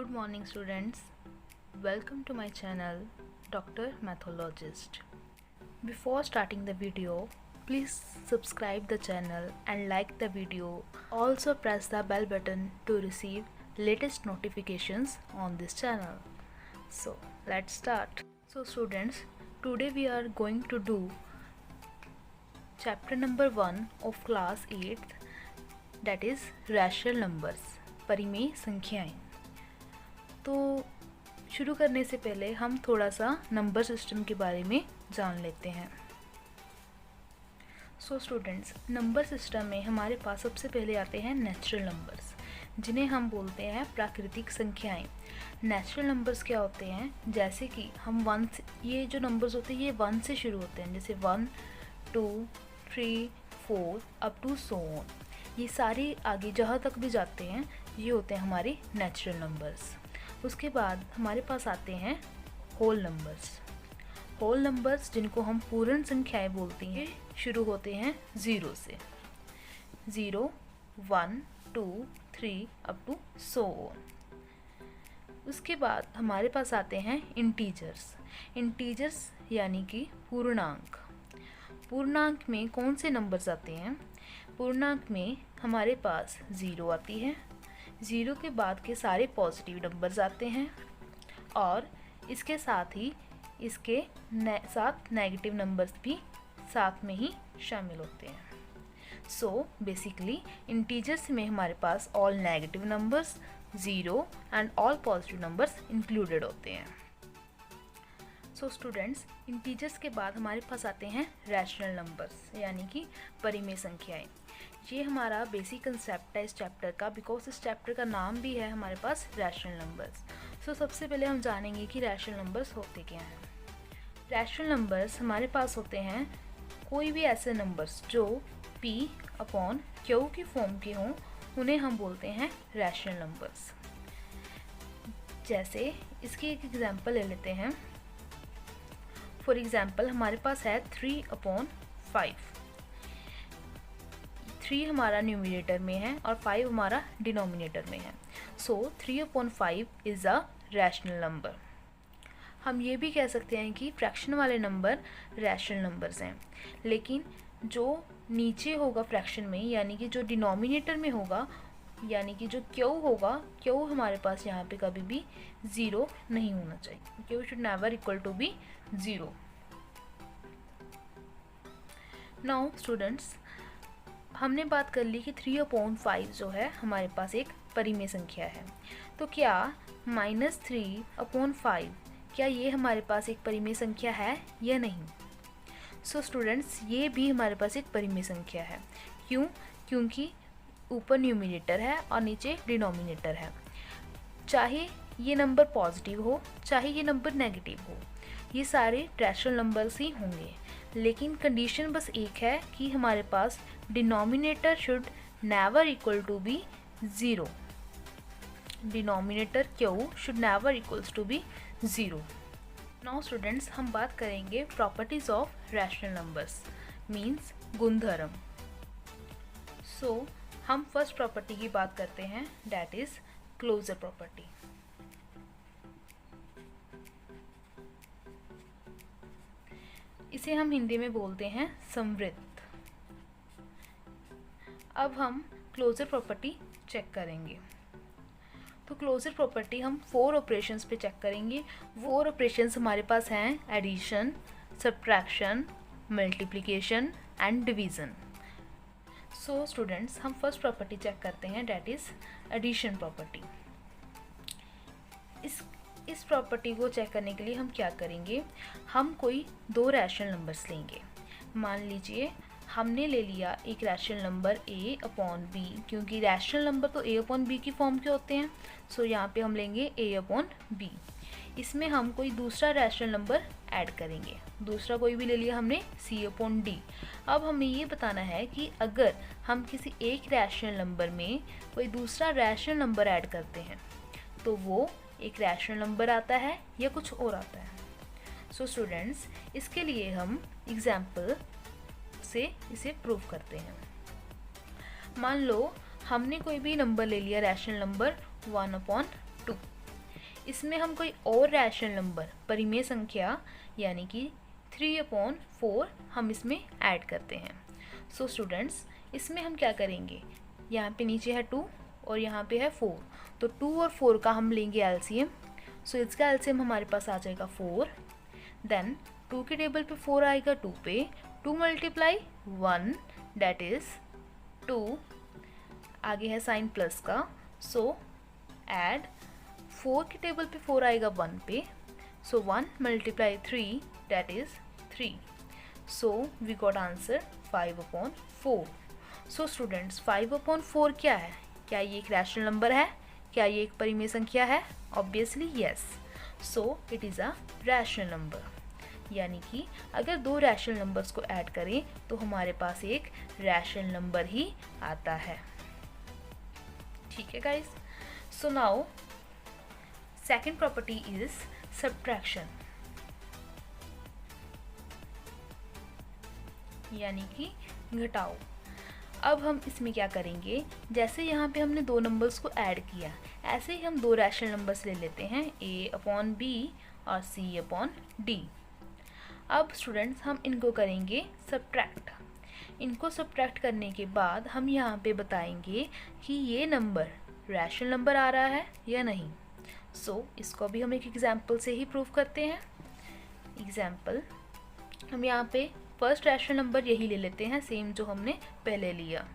Good morning students, welcome to my channel Dr. Mathologist. Before starting the video, please subscribe the channel and like the video. Also press the bell button to receive latest notifications on this channel. So let's start. So students, today we are going to do chapter number 1 of class 8th, that is rational numbers, परिमेय संख्याएं। तो शुरू करने से पहले हम थोड़ा सा नंबर सिस्टम के बारे में जान लेते हैं। सो स्टूडेंट्स, नंबर सिस्टम में हमारे पास सबसे पहले आते हैं नेचुरल नंबर्स, जिन्हें हम बोलते हैं प्राकृतिक संख्याएं। नेचुरल नंबर्स क्या होते हैं, जैसे कि हम वन से, ये जो नंबर्स होते हैं ये 1 से शुरू होते हैं, जैसे 1, 2, 3, 4 अप टू सो ऑन। ये सारे आगे जहाँ तक भी जाते हैं ये होते हैं हमारे नेचुरल नंबर्स। उसके बाद हमारे पास आते हैं होल नंबर्स। होल नंबर्स जिनको हम पूर्ण संख्याएं बोलते हैं शुरू होते हैं 0 से, 0, 1, 2, 3 अप टू सो ऑन। उसके बाद हमारे पास आते हैं इंटीजर्स। इंटीजर्स यानी कि पूर्णांक। पूर्णांक में कौन से नंबर्स आते हैं? पूर्णांक में हमारे पास 0 आती है, 0 के बाद के सारे पॉजिटिव नंबर्स आते हैं और इसके साथ ही इसके साथ नेगेटिव नंबर्स भी साथ में ही शामिल होते हैं। सो बेसिकली इंटीजर्स में हमारे पास all negative numbers, 0 and all positive numbers included होते हैं। सो स्टूडेंट्स, इंटीजर्स के बाद हमारे पास आते हैं रैशनल नंबर्स यानी कि परिमेय संख्याएं। ये हमारा बेसिक कंसेप्ट है इस चैप्टर का, बिकॉज इस चैप्टर का नाम भी है हमारे पास रैशनल नंबर्स। सो सबसे पहले हम जानेंगे कि रैशनल नंबर्स होते क्या हैं। रैशनल नंबर्स हमारे पास होते हैं कोई भी ऐसे नंबर्स जो P/Q की फॉर्म के हों, उन्हें हम बोलते हैं रैशनल नंबर्स। जैसे इसकी एक एग्जांपल ले लेते हैं। फॉर एग्जांपल हमारे पास है 3/5। 3 हमारा न्यूमिनेटर में है और 5 हमारा डिनोमिनेटर में है। सो 3/5 इज़ अ रैशनल नंबर। हम ये भी कह सकते हैं कि फ्रैक्शन वाले नंबर रैशनल नंबर्स हैं, लेकिन जो नीचे होगा फ्रैक्शन में यानी कि जो डिनोमिनेटर में होगा, यानी कि जो Q होगा, Q हमारे पास यहाँ पे कभी भी 0 नहीं होना चाहिए। Q should never equal to be 0। Now students, हमने बात कर ली कि 3/5 जो है हमारे पास एक परिमेय संख्या है। तो क्या -3/5 क्या ये हमारे पास एक परिमेय संख्या है या नहीं? सो स्टूडेंट्स, ये भी हमारे पास एक परिमेय संख्या है। क्यों? क्योंकि ऊपर न्यूमिनेटर है और नीचे डिनोमिनेटर है। चाहे ये नंबर पॉजिटिव हो चाहे ये नंबर नेगेटिव हो, ये सारे रैशनल नंबर्स ही होंगे, लेकिन कंडीशन बस एक है कि हमारे पास denominator should never equal to be 0। Denominator Q should never equals to be 0। Now students, हम बात करेंगे properties of rational numbers, means गुणधर्म। सो हम फर्स्ट प्रॉपर्टी की बात करते हैं, दैट इज क्लोजर प्रॉपर्टी। इसे हम हिंदी में बोलते हैं समवृत्त। अब हम क्लोजर प्रॉपर्टी चेक करेंगे। तो क्लोजर प्रॉपर्टी हम 4 ऑपरेशंस पे चेक करेंगे। 4 ऑपरेशंस हमारे पास हैं addition, subtraction, multiplication and division. So students, हम फर्स्ट प्रॉपर्टी चेक करते हैं, डैट इज़ एडिशन प्रॉपर्टी। इस प्रॉपर्टी को चेक करने के लिए हम क्या करेंगे, हम कोई 2 रैशनल नंबर्स लेंगे। मान लीजिए हमने ले लिया एक रैशनल नंबर A/B, क्योंकि रैशनल नंबर तो A/B की फॉर्म के होते हैं। सो यहाँ पे हम लेंगे A/B। इसमें हम कोई दूसरा रैशनल नंबर ऐड करेंगे, दूसरा कोई भी ले लिया हमने C/D। अब हमें ये बताना है कि अगर हम किसी एक रैशनल नंबर में कोई दूसरा रैशनल नंबर ऐड करते हैं तो वो एक रैशनल नंबर आता है या कुछ और आता है। सो स्टूडेंट्स, इसके लिए हम एग्जाम्पल से इसे प्रूव करते हैं। मान लो हमने कोई भी नंबर ले लिया, रैशनल नंबर 1/2। इसमें हम कोई और रैशनल नंबर परिमेय संख्या यानी कि 3/4 हम इसमें ऐड करते हैं। सो स्टूडेंट्स, इसमें हम क्या करेंगे, यहाँ पे नीचे है 2 और यहाँ पे है 4, तो 2 और 4 का हम लेंगे एलसीएम। सो इसका एलसीएम हमारे पास आ जाएगा 4। देन 2 के टेबल पे 4 आएगा 2 पे, 2 × 1 दैट इज़ 2, आगे है साइन प्लस का, सो ऐड 4 के टेबल पे 4 आएगा 1 पे, so 1 × 3 that is 3। So we got answer 5/4। So students, 5/4 क्या है? क्या ये एक रैशनल नंबर है? क्या ये एक परिमेय संख्या है? Obviously yes. So it is a rational number, यानी कि अगर दो रैशनल नंबर्स को ऐड करें तो हमारे पास एक रैशनल नंबर ही आता है। ठीक है guys. So now second property is subtraction, यानी कि घटाओ। अब हम इसमें क्या करेंगे, जैसे यहाँ पे हमने दो नंबर्स को ऐड किया, ऐसे ही हम दो रैशनल नंबर्स ले लेते हैं, a/b और c/d। अब स्टूडेंट्स, हम इनको करेंगे सब्ट्रैक्ट। इनको सब्ट्रैक्ट करने के बाद हम यहाँ पे बताएंगे कि ये नंबर रैशनल नंबर आ रहा है या नहीं। सो इसको भी हम एक एग्जाम्पल से ही प्रूव करते हैं। एग्जाम्पल, हम यहाँ पे फर्स्ट रैशनल नंबर यही ले लेते हैं, सेम जो हमने पहले लिया।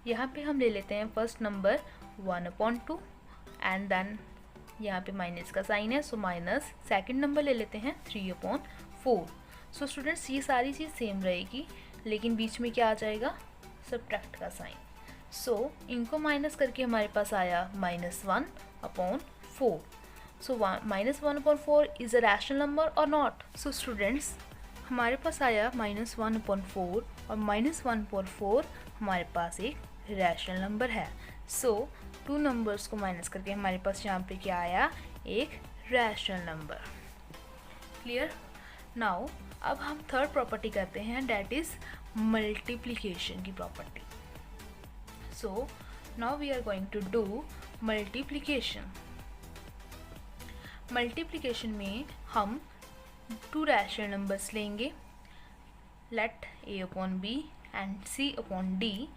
यहाँ पे हम ले लेते हैं फर्स्ट नंबर 1/2 एंड देन यहाँ पे माइनस का साइन है, सो माइनस। सेकंड नंबर ले लेते हैं 3/4। सो स्टूडेंट्स, ये सारी चीज़ सेम रहेगी, लेकिन बीच में क्या आ जाएगा, सब्ट्रैक्ट का साइन। सो इनको माइनस करके हमारे पास आया -1/4। सो -1/4 इज़ अ रैशनल नंबर और नॉट? सो स्टूडेंट्स, हमारे पास आया -1/4 और -1/4 हमारे पास एक रैशनल नंबर है। सो टू नंबर्स को माइनस करके हमारे पास यहाँ पे क्या आया, एक रैशनल नंबर। क्लियर? नाउ अब हम थर्ड प्रॉपर्टी करते हैं, डैट इज मल्टीप्लिकेशन की property. So now we are going to do multiplication. Multiplication में हम टू रैशनल नंबर्स लेंगे, लेट a/b एंड c/d,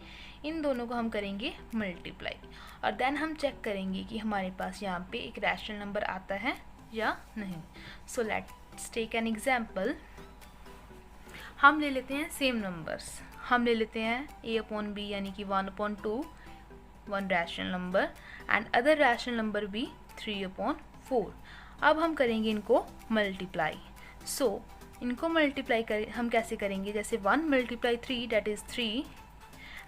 इन दोनों को हम करेंगे मल्टीप्लाई, और देन हम चेक करेंगे कि हमारे पास यहाँ पे एक रैशनल नंबर आता है या नहीं। So let's take an example. हम ले लेते हैं सेम नंबर्स, हम ले लेते हैं a/b यानी कि 1/2, one rational number, and other rational number भी 3/4। अब हम करेंगे इनको मल्टीप्लाई। सो इनको मल्टीप्लाई हम कैसे करेंगे, जैसे 1 × 3 that is 3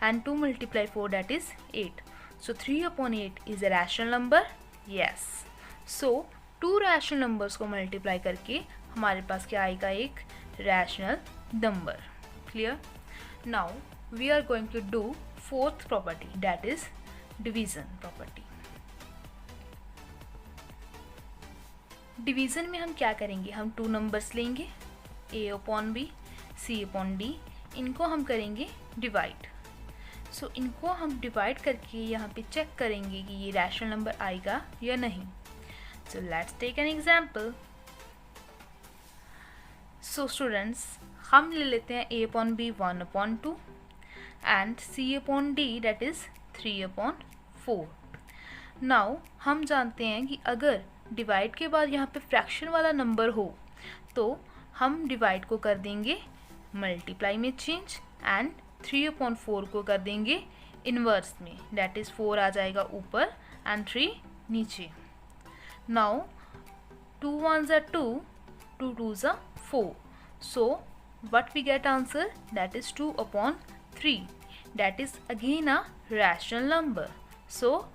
and 2 × 4 that is 8। So 3/8 is a rational number, yes. So two rational numbers को मल्टीप्लाई करके हमारे पास क्या आएगा, एक rational number. Clear? Now we are going to do fourth property, that is division property. Division में हम क्या करेंगे, हम टू नंबर्स लेंगे, a/b, c/d, इनको हम करेंगे डिवाइड। सो इनको हम डिवाइड करके यहाँ पे चेक करेंगे कि ये रैशनल नंबर आएगा या नहीं। So let's take an example. So students, हम ले लेते हैं a/b 1/2 and c/d that is 3/4। Now हम जानते हैं कि अगर डिवाइड के बाद यहाँ पे फ्रैक्शन वाला नंबर हो तो हम डिवाइड को कर देंगे मल्टीप्लाई में चेंज, एंड 3/4 को कर देंगे इन्वर्स में, दैट इज़ 4 आ जाएगा ऊपर एंड 3 नीचे। Now 2 1s are 2, 2 2s are 4. So what we get answer, that is 2/3. That is again a rational number. So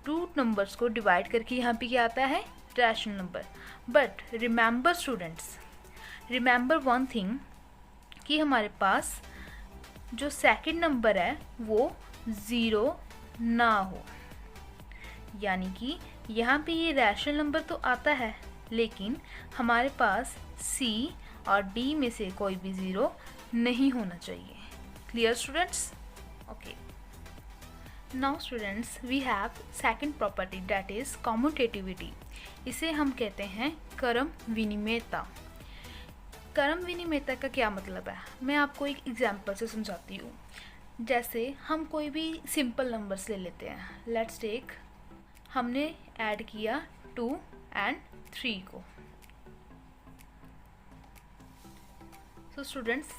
two numbers को डिवाइड करके यहाँ पे क्या आता है, rational number. But remember students, remember one thing कि हमारे पास जो सेकंड नंबर है वो 0 ना हो, यानी कि यहाँ पे ये रैशनल नंबर तो आता है लेकिन हमारे पास C और D में से कोई भी 0 नहीं होना चाहिए। Clear students? Okay. Now students we have second property that is commutativity. इसे हम कहते हैं क्रम विनिमयता। क्रम विनिमयता का क्या मतलब है, मैं आपको एक एग्जांपल से समझाती हूँ। जैसे हम कोई भी सिंपल नंबर्स ले लेते हैं। लेट्स टेक, हमने ऐड किया 2 एंड 3 को। सो स्टूडेंट्स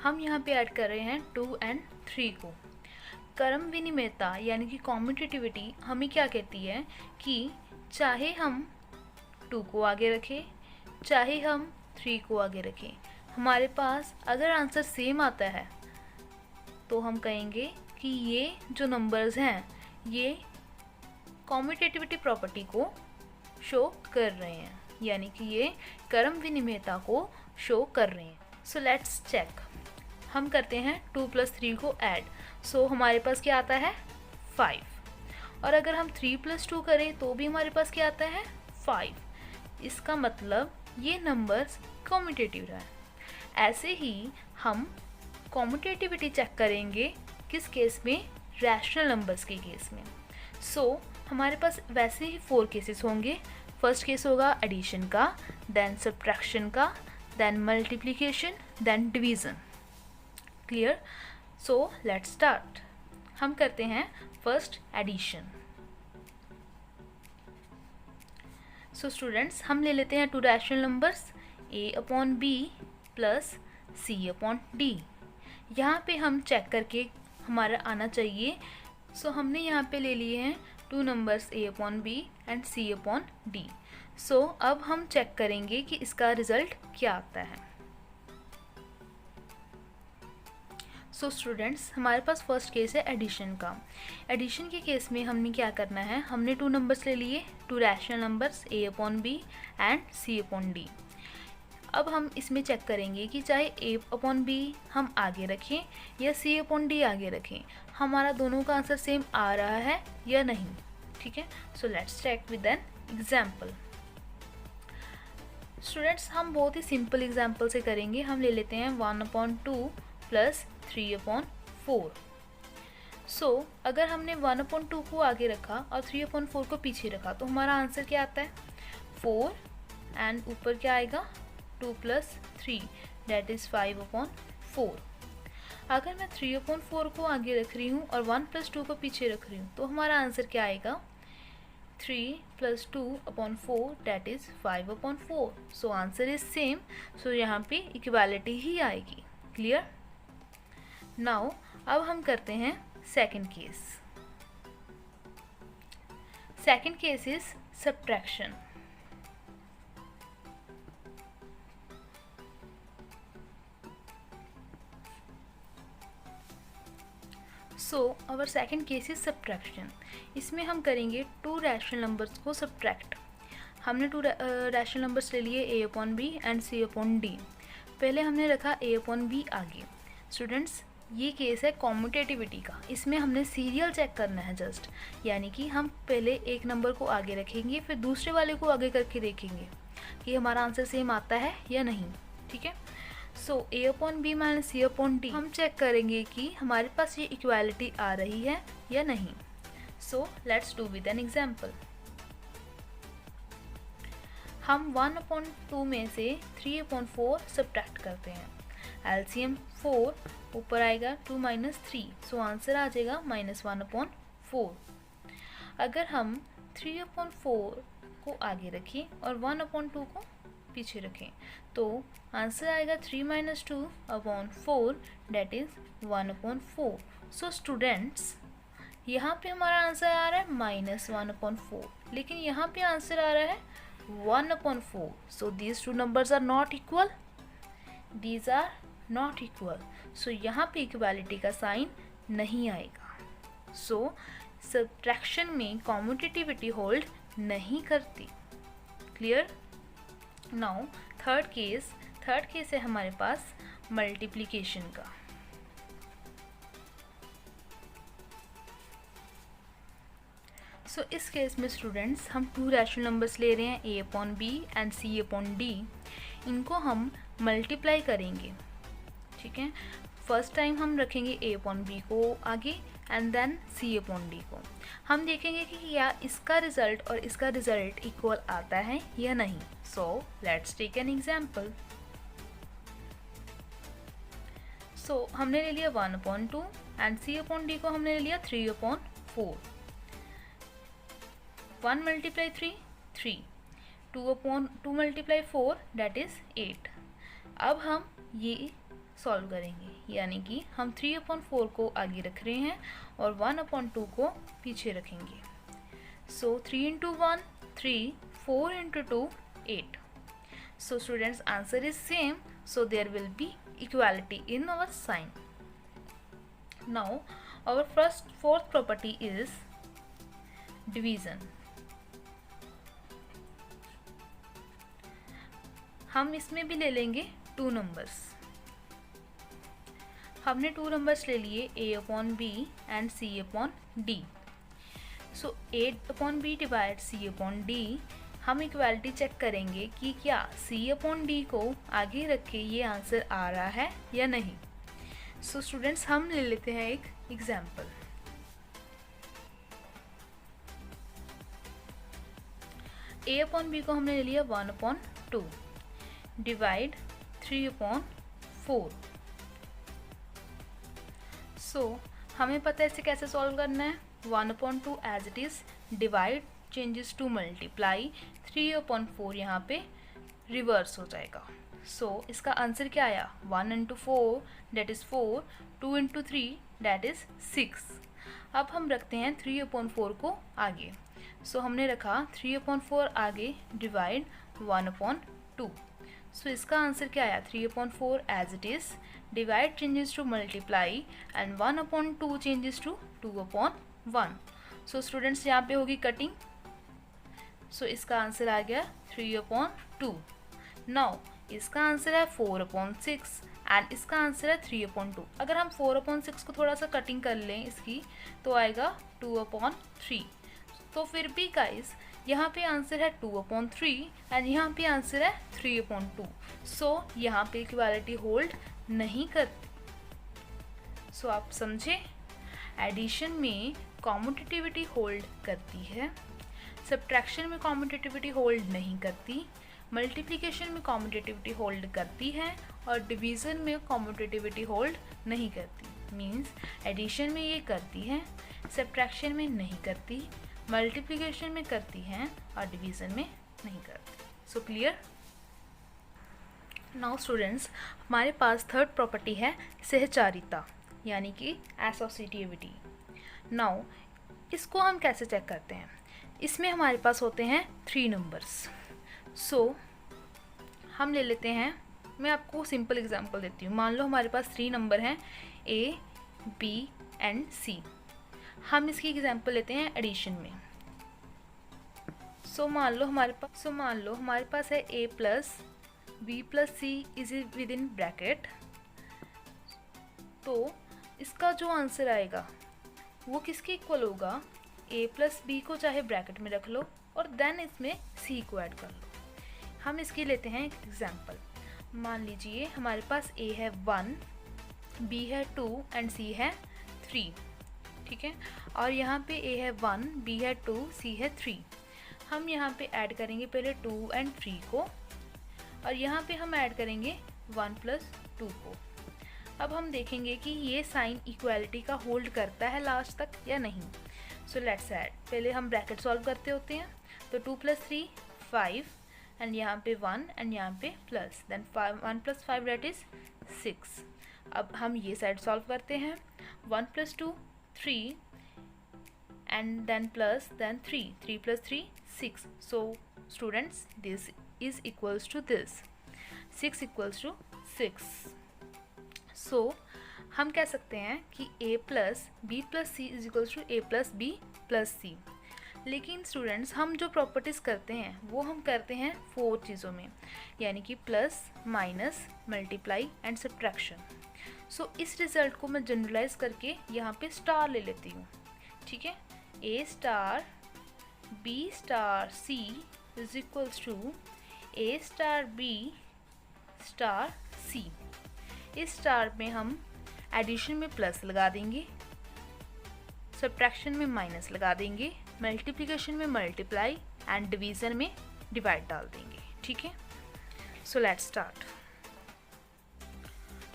हम यहाँ पे ऐड कर रहे हैं 2 एंड 3 को। क्रम विनिमयता यानी कि कॉम्यूटेटिविटी हमें क्या कहती है कि चाहे हम 2 को आगे रखें, चाहे हम 3 को आगे रखें, हमारे पास अगर आंसर सेम आता है तो हम कहेंगे कि ये जो नंबर्स हैं ये कॉम्यूटेटिविटी प्रॉपर्टी को शो कर रहे हैं, यानी कि ये क्रम विनिमयता को शो कर रहे हैं। So let's check. हम करते हैं 2 + 3 को ऐड। सो हमारे पास क्या आता है 5। और अगर हम 3 + 2 करें तो भी हमारे पास क्या आता है 5। इसका मतलब ये नंबर्स कॉम्यूटेटिव है। ऐसे ही हम कॉम्यूटेटिविटी चेक करेंगे किस केस में, रैशनल नंबर्स के केस में। सो हमारे पास वैसे ही 4 केसेस होंगे। फर्स्ट केस होगा एडिशन का, देन सब्ट्रैक्शन का, then multiplication, then division. Clear? So let's start. हम करते हैं फर्स्ट एडिशन। सो स्टूडेंट्स हम ले लेते हैं 2 रैशनल नंबर्स a/b + c/d। यहाँ पे हम चेक करके हमारा आना चाहिए। सो हमने यहाँ पे ले लिए हैं 2 नंबर्स a/b एंड c/d। सो अब हम चेक करेंगे कि इसका रिज़ल्ट क्या आता है। सो स्टूडेंट्स हमारे पास फर्स्ट केस है एडिशन का। एडिशन के केस में हमने क्या करना है, हमने 2 नंबर्स ले लिए, 2 rational numbers a/b and c/d। अब हम इसमें चेक करेंगे कि चाहे a/b हम आगे रखें या c/d आगे रखें, हमारा दोनों का आंसर सेम आ रहा है या नहीं। ठीक है, so let's check with an example. Students हम बहुत ही सिंपल एग्जाम्पल से करेंगे। हम ले लेते हैं 1/2 + 3/4। सो अगर हमने 1/2 को आगे रखा और 3/4 को पीछे रखा तो हमारा आंसर क्या आता है 4 एंड ऊपर क्या आएगा 2 + 3 दैट इज़ 5/4। अगर मैं 3/4 को आगे रख रही हूँ और 1 + 2 को पीछे रख रही हूँ तो हमारा आंसर क्या आएगा 3 + 2/4 that is 5/4। So answer is same. So यहाँ पे इक्वालिटी ही आएगी। क्लियर? नाउ अब हम करते हैं second case. Second case is subtraction. So our second case is subtraction. इसमें हम करेंगे 2 रैशनल नंबर्स को सब्ट्रैक्ट। हमने 2 रैशनल नंबर्स ले लिए a/b एंड c/d। पहले हमने रखा a/b आगे। स्टूडेंट्स ये केस है कॉम्यूटेटिविटी का। इसमें हमने सीरियल चेक करना है जस्ट, यानी कि हम पहले एक नंबर को आगे रखेंगे फिर दूसरे वाले को आगे करके देखेंगे कि हमारा आंसर सेम आता है या नहीं। ठीक है, सो a/b - c/d हम चेक करेंगे कि हमारे पास ये इक्वालिटी आ रही है या नहीं। So let's do with an example. हम 1/2 में से 3/4 सब्ट्रैक्ट करते हैं। एलसीएम 4 ऊपर आएगा 2 - 3, सो आंसर आ जाएगा -1/4। अगर हम 3/4 को आगे रखें और 1/2 को पीछे रखें तो आंसर आएगा 3 - 2/4 दैट इज़ 1/4। सो स्टूडेंट्स यहाँ पे हमारा आंसर आ रहा है -1/4, लेकिन यहाँ पे आंसर आ रहा है 1/4। So these 2 numbers are not equal, these are not equal. So यहाँ पे इक्वालिटी का साइन नहीं आएगा। सो सब्ट्रैक्शन में कॉम्यूटेटिविटी होल्ड नहीं करती। क्लियर? नाउ थर्ड केस है हमारे पास मल्टीप्लिकेशन का। सो इस केस में स्टूडेंट्स हम 2 रैशनल नंबर्स ले रहे हैं a/b एंड c/d। इनको हम मल्टीप्लाई करेंगे। ठीक है, फर्स्ट टाइम हम रखेंगे a/b को आगे and then C upon D को। हम देखेंगे कि क्या इसका रिजल्ट और इसका रिजल्ट इक्वल आता है या नहीं। So let's take an example. So हमने ले लिया 1/2 एंड सी अपॉन डी को हमने ले लिया 3/4। 1 × 3 3, 2/2 × 4 दैट इज़ 8। अब हम ये सॉल्व करेंगे, यानी कि हम 3/4 को आगे रख रहे हैं और 1/2 को पीछे रखेंगे। सो 3 × 1 3, 4 × 2 8। So students, answer is same, so there will be equality in our sign. Now our fourth property is division. हम इसमें भी ले लेंगे 2 नंबर्स। हमने 2 नंबर्स ले लिए a/b and c/d। So a/b divide c/d। हम इक्वालिटी चेक करेंगे कि क्या c/d को आगे रख के ये आंसर आ रहा है या नहीं। सो स्टूडेंट्स, हम ले लेते हैं एक एग्जाम्पल। a/b को हमने ले लिया 1/2 डिवाइड 3/4। सो हमें पता है इसे कैसे सॉल्व करना है। 1/2 as it is, divide changes to multiply, 3/4 यहाँ पे रिवर्स हो जाएगा। सो इसका आंसर क्या आया, 1 × 4 दैट इज़ 4, 2 × 3 दैट इज़ 6। अब हम रखते हैं 3/4 को आगे। सो हमने रखा 3/4 आगे डिवाइड 1/2। सो इसका आंसर क्या आया, 3/4 as it is, divide changes to multiply and 1/2 changes to 2/1। So students, यहाँ पे होगी कटिंग। सो इसका आंसर आ गया 3/2। नाउ इसका आंसर है 4/6 एंड इसका आंसर है 3/2। अगर हम 4/6 को थोड़ा सा कटिंग कर लें इसकी, तो आएगा 2/3। तो फिर भी गाइस यहाँ पे आंसर है 2/3 एंड यहाँ पे आंसर है 3/2। सो यहाँ पे इक्वालिटी होल्ड नहीं करती। सो आप समझे, एडिशन में कॉम्यूटेटिविटी होल्ड करती है, सब्ट्रैक्शन में कॉम्यूटेटिविटी होल्ड नहीं करती, मल्टीप्लिकेशन में कॉम्यूटेटिविटी होल्ड करती है और डिवीज़न में कॉम्यूटेटिविटी होल्ड नहीं करती। मींस एडिशन में ये करती है, सब्ट्रैक्शन में नहीं करती, मल्टीप्लिकेशन में करती हैं और डिवीज़न में नहीं करती। सो क्लियर। नाउ स्टूडेंट्स, हमारे पास थर्ड प्रॉपर्टी है सहचारिता, यानी कि एसोसिएटिविटी। नाउ इसको हम कैसे चेक करते हैं। इसमें हमारे पास होते हैं 3 नंबर्स। सो हम ले लेते हैं, मैं आपको सिंपल एग्जांपल देती हूँ। मान लो हमारे पास 3 नंबर हैं A, B एंड C। हम इसकी एग्जांपल लेते हैं एडिशन में। सो मान लो हमारे पास है A + B + C is with in bracket. तो इसका जो आंसर आएगा वो किसके इक्वल होगा, A + B को चाहे ब्रैकेट में रख लो और देन इसमें C को ऐड कर लो। हम इसकी लेते हैं एक एग्जांपल। मान लीजिए हमारे पास A है 1, B है 2 एंड C है 3। ठीक है, और यहाँ पे A है 1, B है 2, C है 3। हम यहाँ पे ऐड करेंगे पहले 2 एंड 3 को और यहाँ पे हम ऐड करेंगे 1 + 2 को। अब हम देखेंगे कि ये साइन इक्वालिटी का होल्ड करता है लास्ट तक या नहीं। सो लेट्स ऐड, पहले हम ब्रैकेट सॉल्व करते होते हैं। तो 2 + 3 5 एंड यहाँ पे 1 एंड यहाँ पे प्लस, देन 1 + 5 दैट इज़ 6। अब हम ये साइड सॉल्व करते हैं। 1 + 2 3 and then plus, then 3 + 3 6। So students, this is equals to this, 6 = 6। So हम कह सकते हैं कि A + B + C is equals to A + B + C। लेकिन स्टूडेंट्स, हम जो प्रॉपर्टीज़ करते हैं वो हम करते हैं 4 चीज़ों में, यानी कि plus, minus, multiply and subtraction. So इस रिज़ल्ट को मैं जनरलाइज करके यहाँ पे स्टार ले लेती हूँ। ठीक है, A * B * C is equals to A * B * C। इस स्टार में हम एडिशन में प्लस लगा देंगे सब्ट्रैक्शन में माइनस लगा देंगे, मल्टीप्लिकेशन में मल्टीप्लाई एंड डिवीज़न में डिवाइड डाल देंगे। ठीक है, so let's start.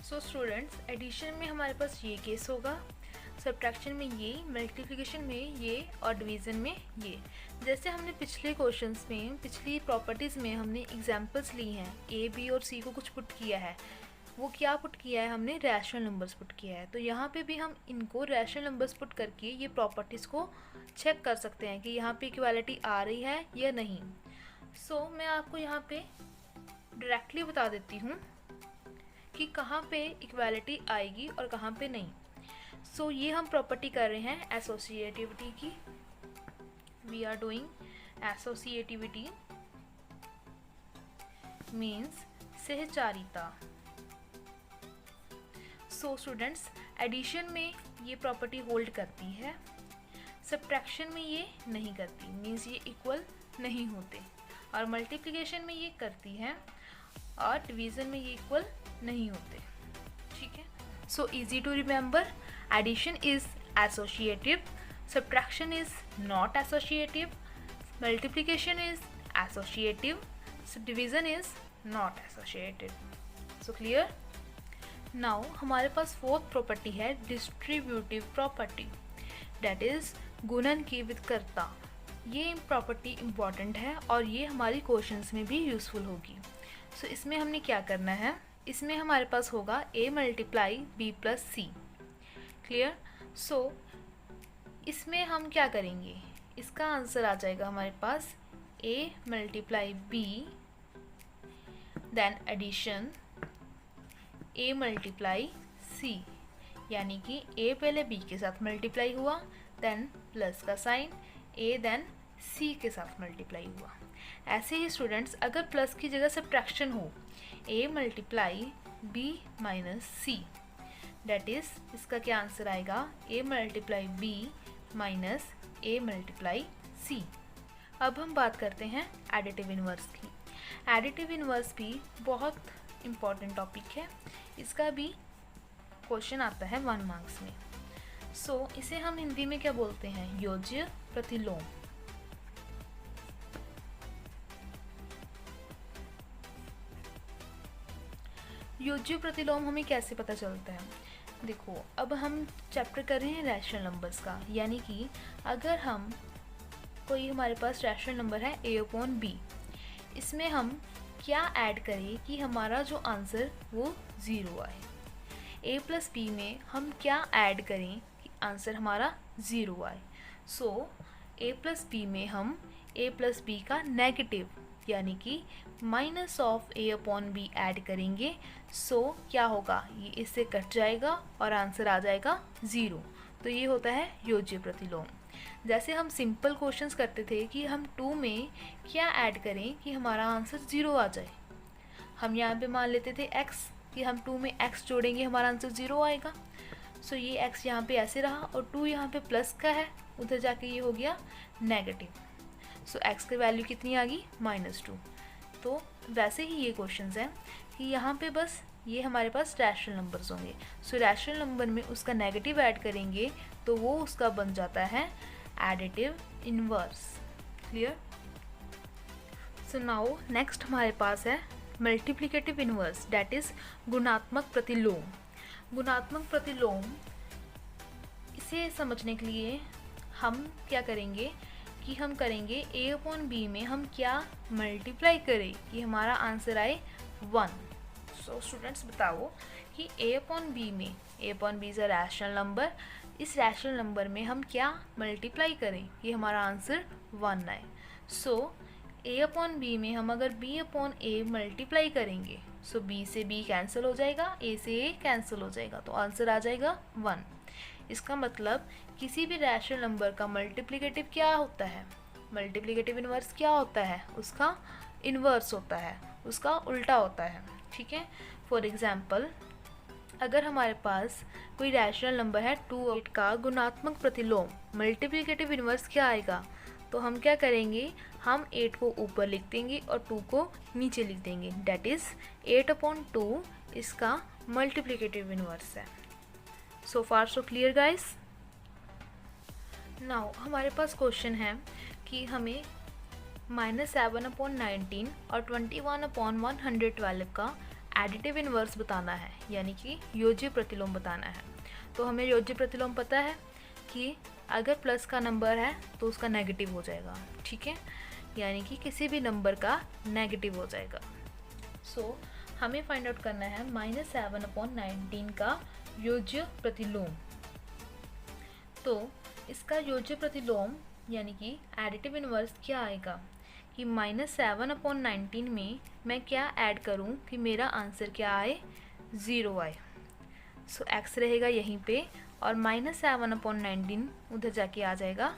So students, addition में हमारे पास ये केस होगा, सब्ट्रैक्शन में ये, मल्टीप्लिकेशन में ये और डिवीज़न में ये। जैसे हमने पिछले क्वेश्चंस में, पिछली प्रॉपर्टीज़ में हमने एग्जांपल्स ली हैं, ए बी और सी को कुछ पुट किया है, वो क्या पुट किया है, हमने रैशनल नंबर्स पुट किया है। तो यहाँ पे भी हम इनको रैशनल नंबर्स पुट करके ये प्रॉपर्टीज़ को चेक कर सकते हैं कि यहाँ पे इक्वालिटी आ रही है या नहीं। सो मैं आपको यहाँ पे डायरेक्टली बता देती हूँ कि कहाँ पे इक्वालिटी आएगी और कहाँ पे नहीं। सो ये हम प्रॉपर्टी कर रहे हैं एसोसिएटिविटी की। We are doing associativity means सहचारिता। सो स्टूडेंट्स, एडिशन में ये प्रॉपर्टी होल्ड करती है, सब्ट्रैक्शन में ये नहीं करती, मीन्स ये इक्वल नहीं होते, और मल्टीप्लिकेशन में ये करती है और डिवीज़न में ये इक्वल नहीं होते। ठीक है, so easy to remember, addition is associative, subtraction is not associative, multiplication is associative, division is not associative. So clear. Now हमारे पास फोर्थ प्रॉपर्टी है डिस्ट्रीब्यूटिव प्रॉपर्टी, दैट इज गुणन की वितकर्ता। ये प्रॉपर्टी इम्पॉर्टेंट है और ये हमारी क्वेश्चंस में भी यूज़फुल होगी। सो इसमें हमने क्या करना है, इसमें हमारे पास होगा a multiply b plus C. Clear. So इसमें हम क्या करेंगे, इसका आंसर आ जाएगा हमारे पास a multiply b, then addition a multiply c, यानी कि a पहले b के साथ मल्टीप्लाई हुआ, देन प्लस का साइन, a देन c के साथ मल्टीप्लाई हुआ। ऐसे ही स्टूडेंट्स, अगर प्लस की जगह सब्ट्रैक्शन हो, a multiply b minus c, that is इसका क्या आंसर आएगा, a multiply b minus a multiply c। अब हम बात करते हैं एडिटिव इन्वर्स की। एडिटिव इन्वर्स भी बहुत इम्पॉर्टेंट टॉपिक है, इसका भी क्वेश्चन आता है 1 मार्क्स में। सो इसे हम हिंदी में क्या बोलते हैं, योज्य प्रतिलोम। योज्य प्रतिलोम हमें कैसे पता चलता है, देखो अब हम चैप्टर कर रहे हैं रैशनल नंबर्स का, यानी कि अगर हम कोई हमारे पास रैशनल नंबर है a अपॉन b, इसमें हम क्या ऐड करें कि हमारा जो आंसर वो 0 आए। a प्लस b में हम क्या ऐड करें कि आंसर हमारा 0 आए। सो a प्लस b में हम a प्लस b का नेगेटिव यानी कि minus of a upon b add करेंगे। सो क्या होगा, ये इससे कट जाएगा और आंसर आ जाएगा 0। तो ये होता है योज्य प्रतिलोम। जैसे हम सिंपल क्वेश्चंस करते थे कि हम 2 में क्या ऐड करें कि हमारा आंसर 0 आ जाए। हम यहाँ पे मान लेते थे x, कि हम 2 में x जोड़ेंगे हमारा आंसर 0 आएगा। सो ये x यहाँ पे ऐसे रहा और 2 यहाँ पे प्लस का है, उधर जाके ये हो गया नेगेटिव। सो x की वैल्यू कितनी आ गई, -2। तो वैसे ही ये क्वेश्चंस हैं कि यहाँ पे बस ये हमारे पास रैशनल नंबर्स होंगे। सो रैशनल नंबर में उसका नेगेटिव ऐड करेंगे तो वो उसका बन जाता है additive inverse. Clear. So now next हमारे पास है मल्टीप्लिकेटिव इन्वर्स, दैट इज़ गुणात्मक प्रतिलोम। गुणात्मक प्रतिलोम, इसे समझने के लिए हम क्या करेंगे कि हम करेंगे a अपॉन b में हम क्या मल्टीप्लाई करें कि हमारा आंसर आए 1। सो स्टूडेंट्स बताओ कि a अपॉन b में, a upon b is a rational number, इस रैशनल नंबर में हम क्या मल्टीप्लाई करें कि हमारा आंसर 1 आए। सो a अपॉन b में हम अगर b अपॉन a मल्टीप्लाई करेंगे, सो b से b कैंसिल हो जाएगा, a से a कैंसिल हो जाएगा, तो आंसर आ जाएगा 1। इसका मतलब किसी भी रैशनल नंबर का मल्टीप्लिकेटिव क्या होता है, मल्टीप्लिकेटिव इन्वर्स क्या होता है, उसका इन्वर्स होता है, उसका उल्टा होता है। ठीक है। फॉर एग्जांपल, अगर हमारे पास कोई रैशनल नंबर है 2 8 का गुणात्मक प्रतिलोम, मल्टीप्लिकेटिव इन्वर्स क्या आएगा, तो हम क्या करेंगे, हम 8 को ऊपर लिख देंगे और 2 को नीचे लिख देंगे, डेट इज़ 8/2 इसका मल्टीप्लिकेटिव इन्वर्स है। सो far so clear guys. Now हमारे पास क्वेश्चन है कि हमें -7/19 और 21/112 का एडिटिव इन्वर्स बताना है, यानी कि योज्य प्रतिलोम बताना है। तो हमें योज्य प्रतिलोम पता है कि अगर प्लस का नंबर है तो उसका नेगेटिव हो जाएगा, ठीक है, यानी कि किसी भी नंबर का नेगेटिव हो जाएगा। सो हमें फाइंड आउट करना है -7/19 का योज्य प्रतिलोम। तो इसका योज्य प्रतिलोम यानी कि एडिटिव इन्वर्स क्या आएगा कि -7/19 में मैं क्या ऐड करूं कि मेरा आंसर क्या आए, 0 आए। सो x रहेगा यहीं पे और -7/19 उधर जाके आ जाएगा,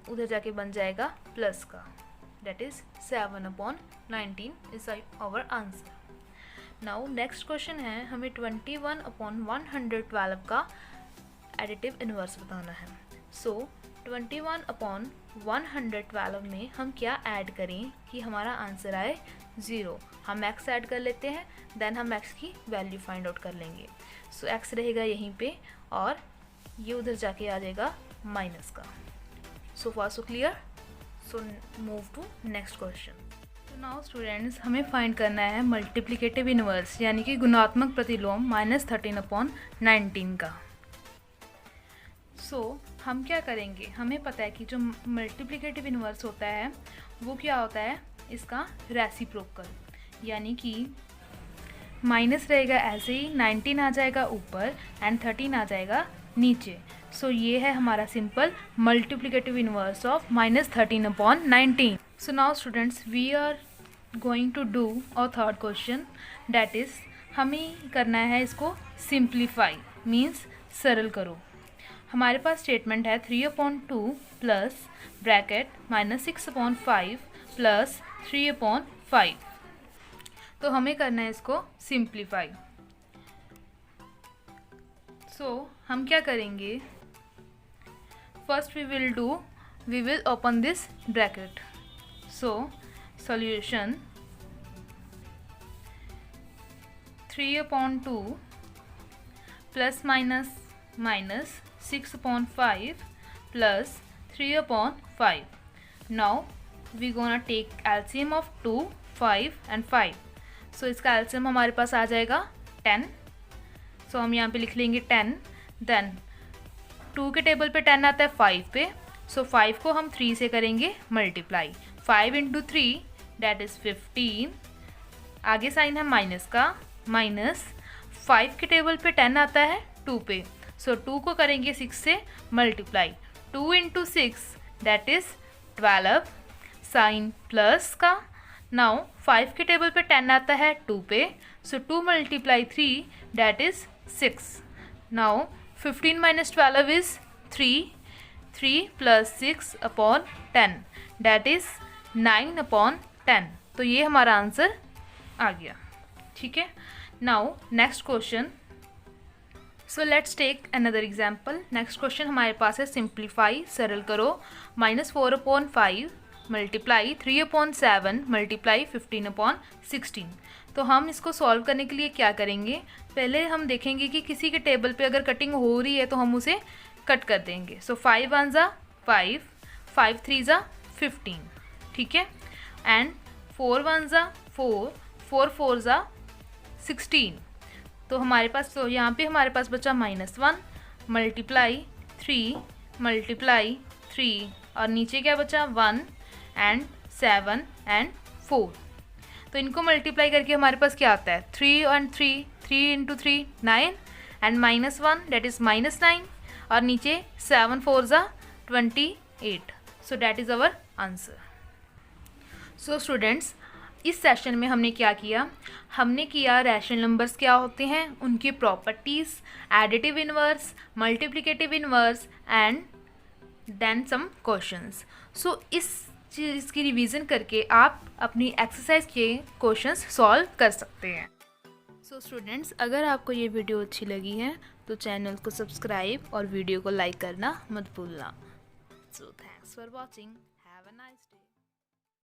उधर जाके बन जाएगा प्लस का, that is 7/19 is our answer. Now next question है, हमें 21/112 का एडिटिव इन्वर्स बताना है। सो 21/112 में हम क्या ऐड करें कि हमारा आंसर आए 0। हम x ऐड कर लेते हैं, देन हम x की वैल्यू फाइंड आउट कर लेंगे। सो x रहेगा यहीं पे और ये उधर जाके आ जाएगा माइनस का। So far so clear. So move to next question. तो नाउ स्टूडेंट्स, हमें फाइंड करना है मल्टीप्लिकेटिव इन्वर्स यानी कि गुणात्मक प्रतिलोम -13/19 का। सो हम क्या करेंगे, हमें पता है कि जो मल्टीप्लिकेटिव इन्वर्स होता है वो क्या होता है, इसका रेसिप्रोकल, यानी कि माइनस रहेगा ऐसे ही, 19 आ जाएगा ऊपर एंड 13 आ जाएगा नीचे। सो ये है हमारा simple multiplicative inverse of -13/19। So now students, we are going to do our third question, that is हमें करना है इसको सिंप्लीफाई, मीन्स सरल करो। हमारे पास स्टेटमेंट है 3/2 प्लस ब्रैकेट -6/5 प्लस 3/5। तो हमें करना है इसको सिंप्लीफाई। सो हम क्या करेंगे, first we will open this bracket. So solution 3/2 plus minus 6/5 plus 3/5. Now we gonna take LCM of 2, 5 and 5. So इसका LCM हमारे पास आ जाएगा 10. So हम यहाँ पे लिख लेंगे 10. Then 2 के टेबल पे 10 आता है 5 पे. So 5 को हम 3 से करेंगे मल्टीप्लाई. 5 into 3 that is 15. आगे साइन है माइनस का, माइनस 5 के टेबल पे 10 आता है 2 पे। सो 2 को करेंगे 6 से multiply, 2 into 6 that is 12, sign plus का। नाउ 5 के टेबल पे 10 आता है 2 पे, so 2 × 3 that is 6। Now 15 - 12 is 3, 3 + 6/10 that is 9/10। तो ये हमारा आंसर आ गया, ठीक है। Now next question, so let's take another example. Next question हमारे पास है सिंप्लीफाई, सरल करो, -4/5 मल्टीप्लाई 3/7 मल्टीप्लाई 15/16। तो हम इसको सॉल्व करने के लिए क्या करेंगे, पहले हम देखेंगे कि किसी के टेबल पे अगर कटिंग हो रही है तो हम उसे कट कर देंगे। सो 5 1 ज़ा 5, 5 3 ज़ा 15, ठीक है, एंड 4 1 ज़ा 4, 4 4 ज़ा 16। तो हमारे पास, तो यहाँ पे हमारे पास बचा -1 मल्टीप्लाई 3 मल्टीप्लाई 3 और नीचे क्या बचा 1 एंड 7 एंड 4। तो इनको मल्टीप्लाई करके हमारे पास क्या आता है 3 and 3, 3 into 3 9 and -1 that is -9 और नीचे 7 4 ज़ा 28। So that is our answer. So students, इस सेशन में हमने क्या किया, हमने किया रैशनल नंबर्स क्या होते हैं, उनकी properties, additive inverse, multiplicative inverse and then some questions. So इस चीज़ की रिवीजन करके आप अपनी एक्सरसाइज के क्वेश्चंस सॉल्व कर सकते हैं। सो स्टूडेंट्स, अगर आपको ये वीडियो अच्छी लगी है तो चैनल को सब्सक्राइब और वीडियो को लाइक करना मत भूलना। So thanks for watching, have a nice